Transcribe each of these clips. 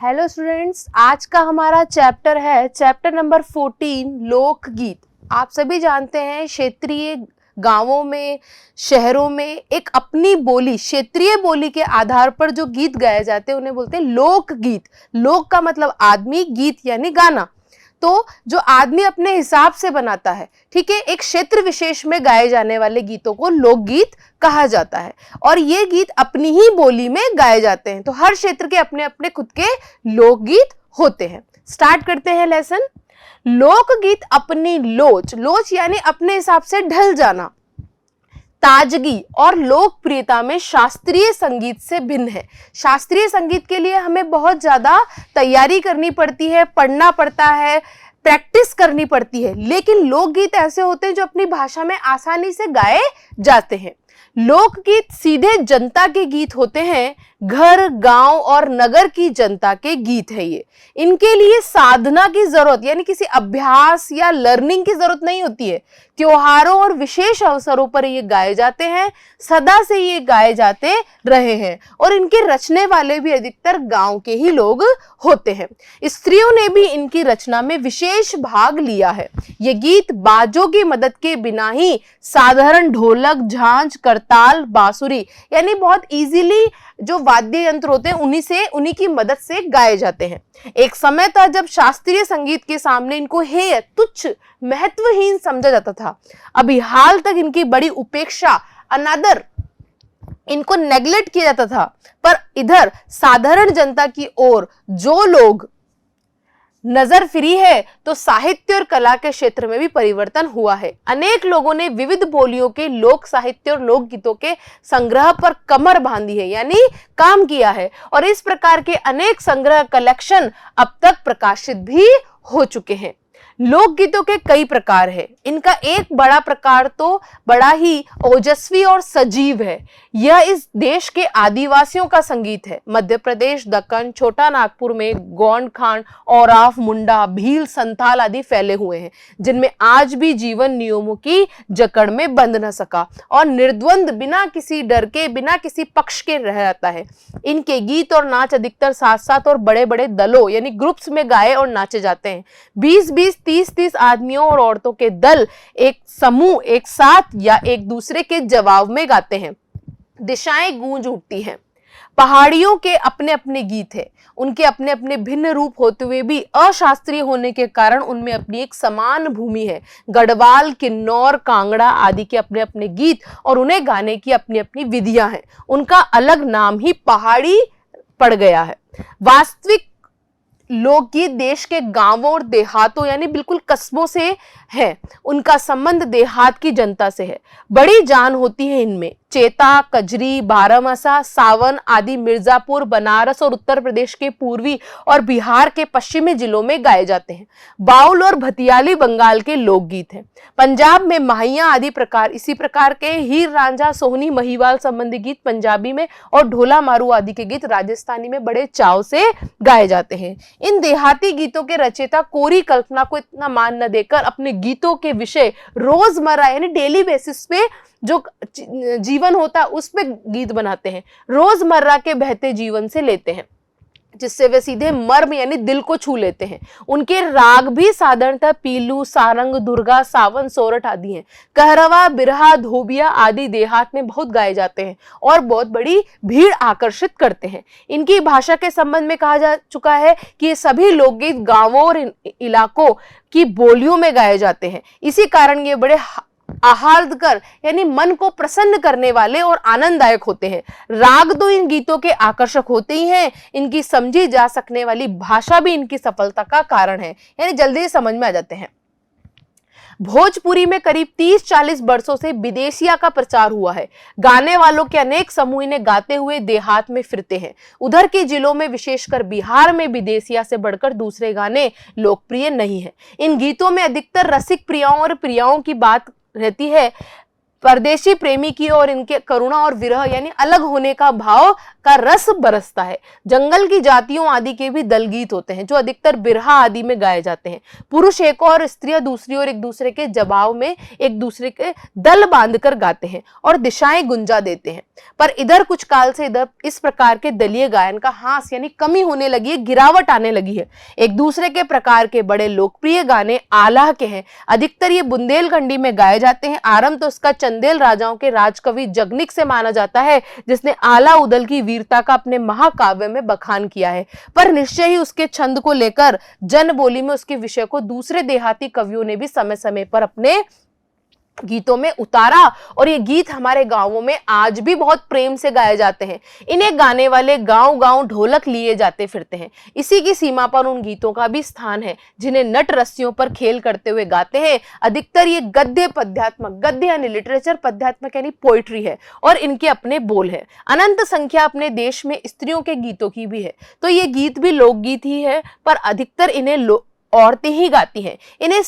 Hello students, आज का हमारा चैप्टर है चैप्टर नंबर 14 लोकगीत। आप सभी जानते हैं क्षेत्रीय गांवों में, शहरों में एक अपनी बोली, क्षेत्रीय बोली के आधार पर जो गीत गाए जाते हैं उन्हें बोलते हैं लोकगीत। लोक का मतलब आदमी, गीत यानी गाना। तो जो आदमी अपने हिसाब से बनाता है, ठीक है, एक क्षेत्र विशेष में गाए जाने वाले गीतों को लोकगीत कहा जाता है। और ये गीत अपनी ही बोली में गाए जाते हैं। तो हर क्षेत्र के अपने अपने खुद के लोकगीत होते हैं। स्टार्ट करते हैं लेसन। लोकगीत अपनी लोच, लोच यानी अपने हिसाब से ढल जाना, ताजगी और लोकप्रियता में शास्त्रीय संगीत से भिन्न है। शास्त्रीय संगीत के लिए हमें बहुत ज्यादा तैयारी करनी पड़ती है, पढ़ना पड़ता है, प्रैक्टिस करनी पड़ती है। लेकिन लोकगीत ऐसे होते हैं जो अपनी भाषा में आसानी से गाए जाते हैं। लोकगीत सीधे जनता के गीत होते हैं, घर, गांव और नगर की जनता के गीत है ये। इनके लिए साधना की जरूरत यानी किसी अभ्यास या लर्निंग की जरूरत नहीं होती है। त्योहारों और विशेष अवसरों पर ये गाए जाते हैं, सदा से ये गाए जाते रहे हैं। और इनके रचने वाले भी अधिकतर गांव के ही लोग होते हैं। स्त्रियों ने भी इनकी रचना में विशेष भाग लिया है। ये गीत बाजों की मदद के बिना ही साधारण ढोलक, झांझ, करताल, बांसुरी यानी बहुत इजीली जो वाद्य यंत्र होते हैं उन्हीं की मदद से गाए जाते हैं। एक समय था जब शास्त्रीय संगीत के सामने इनको हेय, तुच्छ, महत्वहीन समझा जाता था। अभी हाल तक इनकी बड़ी उपेक्षा, अनादर, इनको नेग्लेक्ट किया जाता था। पर इधर साधारण जनता की ओर जो लोग नजर फिरी है तो साहित्य और कला के क्षेत्र में भी परिवर्तन हुआ है। अनेक लोगों ने विविध बोलियों के लोक साहित्य और लोक गीतों के संग्रह पर कमर बांधी है यानी काम किया है। और इस प्रकार के अनेक संग्रह, कलेक्शन अब तक प्रकाशित भी हो चुके हैं। लोकगीतों के कई प्रकार हैं। इनका एक बड़ा प्रकार तो बड़ा ही ओजस्वी और सजीव है। यह इस देश के आदिवासियों का संगीत है। मध्य प्रदेश, दक्कन, छोटा नागपुर में गोंड, खांड, औराव, मुंडा, भील, संथाल आदि फैले हुए हैं, जिनमें आज भी जीवन नियमों की जकड़ में बंध न सका और निर्द्वंद, बिना किसी डर के, बिना किसी पक्ष के रहता है। इनके गीत और नाच अधिकतर साथ साथ और बड़े बड़े दलों यानी ग्रुप्स में गाए और नाचे जाते हैं। 20-20, 30-30 आदमियों और औरतों के दल एक समूह एक साथ या एक दूसरे के जवाब में गाते हैं। दिशाएं गूंज उठती हैं। पहाड़ियों के अपने अपने गीत हैं। उनके अपने अपने भिन्न रूप होते हुए भी अशास्त्रीय होने के कारण उनमें अपनी एक समान भूमि है। गढ़वाल, किन्नौर, कांगड़ा आदि के अपने अपने गीत और उन्हें गाने की अपनी अपनी विधियां हैं। उनका अलग नाम ही पहाड़ी पड़ गया है। वास्तविक लोकगीत देश के गांवों और देहातों यानी बिल्कुल कस्बों से है। उनका संबंध देहात की जनता से है। बड़ी जान होती है इनमें। चेता, कजरी, बारामासा, सावन आदि मिर्जापुर, बनारस और उत्तर प्रदेश के पूर्वी और बिहार के पश्चिमी जिलों में गाए जाते हैं। बाउल और भतियाली बंगाल के लोकगीत हैं। पंजाब में माहिया आदि प्रकार, इसी प्रकार के हीर रांझा, सोहनी, महिवाल संबंधी गीत पंजाबी में और ढोला मारू आदि के गीत राजस्थानी में बड़े चाव से गाए जाते हैं। इन देहाती गीतों के रचयिता कोरी कल्पना को इतना मान न देकर अपने गीतों के विषय रोजमर्रा यानी डेली बेसिस पे जो जीवन होता है उस पे गीत बनाते हैं। रोजमर्रा के बहते जीवन से लेते हैं जिससे वे सीधे मर्म यानी दिल को छू लेते हैं। उनके राग भी साधारणतः पीलू, सारंग, दुर्गा, सावन, सोरठ आदि हैं। कहरवा, बिरहा, धोबिया आदि देहात में बहुत गाए जाते हैं और बहुत बड़ी भीड़ आकर्षित करते हैं। इनकी भाषा के संबंध में कहा जा चुका है कि ये सभी लोकगीत गांवों और इलाकों की बोलियों में गाए जाते हैं। इसी कारण ये बड़े आह्लादकर यानी मन को प्रसन्न करने वाले और आनंददायक होते हैं। राग तो इन गीतों के आकर्षक होते ही हैं, इनकी समझी जा सकने वाली भाषा भी इनकी सफलता का कारण है यानी जल्दी समझ में आ जाते हैं। भोजपुरी में करीब 30-40 वर्षों से विदेशिया का प्रचार हुआ है। गाने वालों के अनेक समूह इन्हें गाते हुए देहात में फिरते हैं। उधर के जिलों में विशेषकर बिहार में विदेशिया से बढ़कर दूसरे गाने लोकप्रिय नहीं है। इन गीतों में अधिकतर रसिक प्रियाओं और प्रियाओं की बात रहती है। परदेशी प्रेमी की और इनके करुणा और विरह यानी अलग होने का भाव का रस बरसता है। जंगल की जातियों आदि के भी दल गीत होते हैं जो अधिकतर बिरहा आदि में गाए जाते हैं। पुरुष एक और स्त्रियां दूसरी और एक दूसरे के जवाब में एक दूसरे के दल बांधकर गाते हैं और दिशाएं गुंजा देते हैं। पर इधर कुछ काल से इधर इस प्रकार के दलीय गायन का हास यानी कमी होने लगी है, गिरावट आने लगी है। एक दूसरे के प्रकार के बड़े लोकप्रिय गाने आलाह के हैं। अधिकतर ये बुंदेलखंडी में गाए जाते हैं। आरंभ तो इसका चंदेल राजाओं के राजकवि जगनिक से माना जाता है, जिसने आला उदल की वीरता का अपने महाकाव्य में बखान किया है। पर निश्चय ही उसके छंद को लेकर जन बोली में उसके विषय को दूसरे देहाती कवियों ने भी समय समय पर अपने गीतों में उतारा और ये गीत हमारे गांवों में आज भी बहुत प्रेम से गाए जाते हैं। इन्हें गाने वाले गांव गांव ढोलक लिए जाते फिरते हैं। इसी की सीमा पर उन गीतों का भी स्थान है जिन्हें नट रस्सियों पर खेल करते हुए गाते हैं। अधिकतर ये गद्य पद्यात्मक, गद्य यानी लिटरेचर, पद्यात्मक यानी पोइट्री है और इनके अपने बोल है। अनंत संख्या अपने देश में स्त्रियों के गीतों की भी है। तो ये गीत भी लोकगीत ही है, पर अधिकतर इन्हें औरतें ही गाती हैं। इन्हें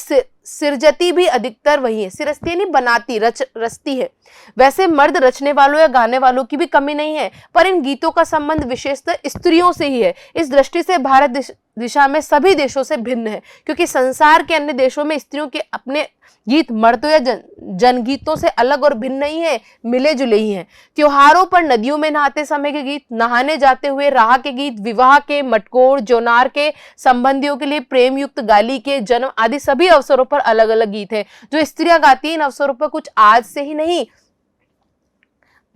सिरजती भी अधिकतर वही है। सिरस्ती यानी बनाती, रचती है। वैसे मर्द रचने वालों या गाने वालों की भी कमी नहीं है, पर इन गीतों का संबंध विशेषतः स्त्रियों से ही है। इस दृष्टि से भारत दिशा में सभी देशों से भिन्न है, क्योंकि संसार के अन्य देशों में स्त्रियों के अपने गीत मर्दों या जनगीतों से अलग और भिन्न नहीं है, मिले जुले ही हैं। त्योहारों पर नदियों में नहाते समय के गीत, नहाने जाते हुए राह के गीत, विवाह के, मटकोर, जोनार के, संबंधियों के लिए प्रेम युक्त गाली के, जन्म आदि सभी अवसरों पर अलग अलग गीत हैं जो स्त्रियां गाती हैं। इन अवसरों पर कुछ आज से ही नहीं,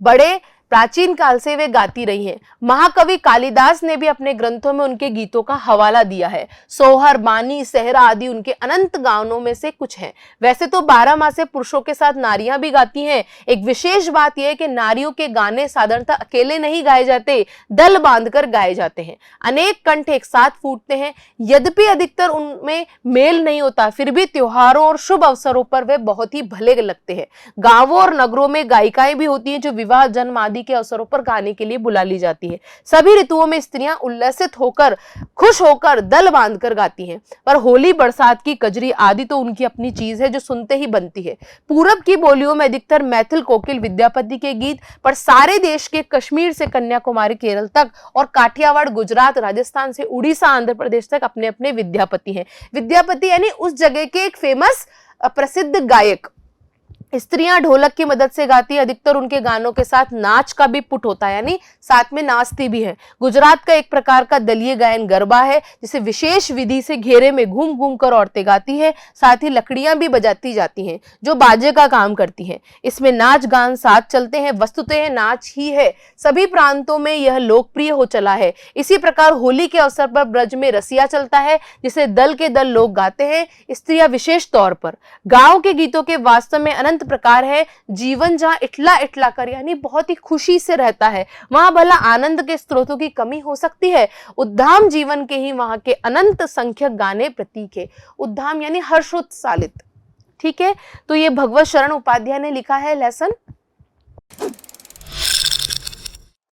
बड़े प्राचीन काल से वे गाती रही हैं। महाकवि कालिदास ने भी अपने ग्रंथों में उनके गीतों का हवाला दिया है। सोहर, बानी, सहरा आदि उनके अनंत गानों में से कुछ हैं। वैसे तो 12 मासे पुरुषों के साथ नारियां भी गाती हैं। एक विशेष बात यह है कि नारियों के गाने साधारणतः अकेले नहीं गाए जाते, दल बांधकर गाए जाते हैं। अनेक कंठ एक साथ फूटते हैं। यद्यपि अधिकतर उनमें मेल नहीं होता, फिर भी त्योहारों और शुभ अवसरों पर वे बहुत ही भले लगते हैं। गांवों और नगरों में गायिकाएं भी होती हैं जो विवाह, जन्म आदि के अवसरों पर गाने के लिए बुला ली जाती है। सभी ऋतुओं में स्त्रियां उल्लसित होकर, खुश होकर दल बांधकर गाती हैं। पर होली, बरसात की कजरी आदि तो उनकी अपनी चीज है जो सुनते ही बनती है। पूरब की बोलियों में अधिकतर मैथिल, कोकिल, विद्यापति के गीत, पर सारे देश के कश्मीर से कन्याकुमारी, केरल तक और काठियावाड़, गुजरात, राजस्थान से उड़ीसा, आंध्र प्रदेश तक अपने अपने विद्यापति हैं। विद्यापति यानी उस जगह के एक फेमस प्रसिद्ध गायक। स्त्रियां ढोलक की मदद से गाती है। अधिकतर उनके गानों के साथ नाच का भी पुट होता है, यानी साथ में नाचती भी है। गुजरात का एक प्रकार का दलीय गायन गरबा है, जिसे विशेष विधि से घेरे में घूम घूम कर औरतें गाती है। साथ ही लकड़ियां भी बजाती जाती हैं जो बाजे का काम करती हैं। इसमें नाच गान साथ चलते हैं। वस्तुतः नाच ही है। सभी प्रांतों में यह लोकप्रिय हो चला है। इसी प्रकार होली के अवसर पर ब्रज में रसिया चलता है, जिसे दल के दल लोग गाते हैं, स्त्रियां विशेष तौर पर। गांव के गीतों के वास्तव में अनंत प्रकार है। जीवन जहां इटला इटला कर यानी बहुत ही खुशी से रहता है, वहां भला आनंद के स्रोतों की कमी हो सकती है? उद्दाम जीवन के ही वहां के अनंत संख्यक गाने प्रतीक है। उद्दाम यानी हर्षोत्सालित। ठीक है, तो ये भगवत शरण उपाध्याय ने लिखा है लेसन